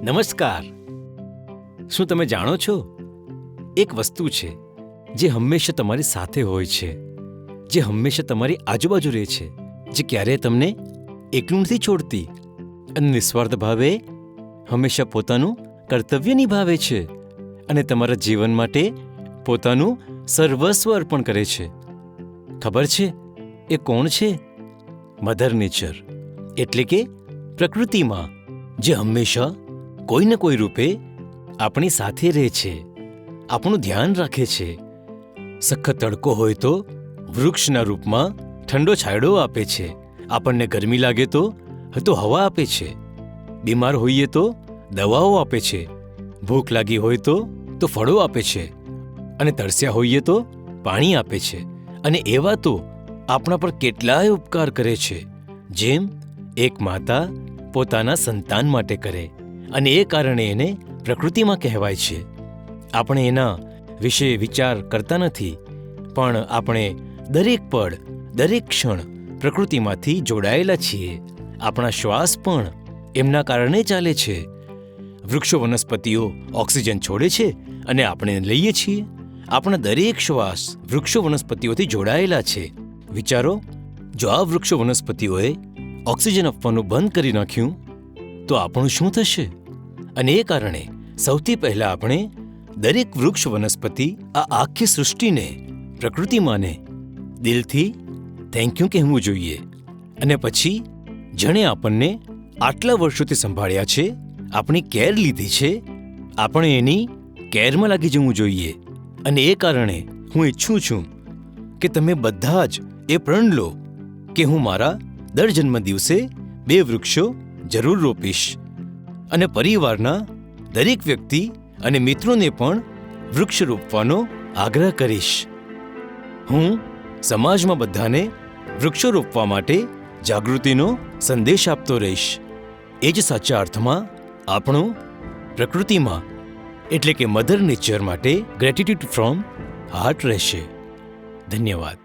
નમસ્કાર. શું તમે જાણો છો, એક વસ્તુ છે જે હંમેશા તમારી સાથે હોય છે, જે હંમેશા તમારી આજુબાજુ રહે છે, જે ક્યારેય તમને એકલું નથી છોડતી અને નિસ્વાર્થ ભાવે હંમેશા પોતાનું કર્તવ્ય નિભાવે છે અને તમારા જીવન માટે પોતાનું સર્વસ્વ અર્પણ કરે છે. ખબર છે એ કોણ છે? મધર નેચર, એટલે કે પ્રકૃતિમાં, જે હંમેશા કોઈ ને કોઈ રૂપે આપણી સાથે રહે છે, આપણું ધ્યાન રાખે છે. સખત તડકો હોય તો વૃક્ષના રૂપમાં ઠંડો છાંયડો આપે છે, આપણને ગરમી લાગે તો હવા આપે છે, બીમાર હોઈએ તો દવાઓ આપે છે, ભૂખ લાગી હોય તો ફળો આપે છે, અને તરસ્યા હોઈએ તો પાણી આપે છે. અને એવા તો આપણા પર કેટલાય ઉપકાર કરે છે, જેમ એક માતા પોતાના સંતાન માટે કરે, અને એ કારણે એને પ્રકૃતિમાં કહેવાય છે. આપણે એના વિશે વિચાર કરતા નથી, પણ આપણે દરેક પળ, દરેક ક્ષણ પ્રકૃતિમાંથી જોડાયેલા છીએ. આપણા શ્વાસ પણ એમના કારણે ચાલે છે. વૃક્ષો વનસ્પતિઓ ઓક્સિજન છોડે છે અને આપણે લઈએ છીએ. આપણા દરેક શ્વાસ વૃક્ષો વનસ્પતિઓથી જોડાયેલા છે. વિચારો, જો આ વૃક્ષો વનસ્પતિઓએ ઓક્સિજન આપવાનું બંધ કરી નાખ્યું તો આપણું શું થશે? અને એ કારણે સૌથી પહેલાં આપણે દરેક વૃક્ષ વનસ્પતિ, આ આખી સૃષ્ટિને, પ્રકૃતિમાંને દિલથી થેન્ક યુ કહેવું જોઈએ. અને પછી જેણે આપણને આટલા વર્ષોથી સંભાળ્યા છે, આપણી કેર લીધી છે, આપણે એની કેરમાં લાગી જવું જોઈએ. અને એ કારણે હું ઈચ્છું છું કે તમે બધા જ એ પ્રણ લો કે હું મારા દર જન્મદિવસે 2 વૃક્ષો જરૂર રોપીશ, અને પરિવારના દરેક વ્યક્તિ અને મિત્રોને પણ વૃક્ષ રોપવાનો આગ્રહ કરીશ. હું સમાજમાં બધાને વૃક્ષો રોપવા માટે જાગૃતિનો સંદેશ આપતો રહીશ. એ જ સાચા અર્થમાં આપણું પ્રકૃતિમાં, એટલે કે મધર નેચર માટે ગ્રેટિટ્યૂડ ફ્રોમ હાર્ટ રહેશે. ધન્યવાદ.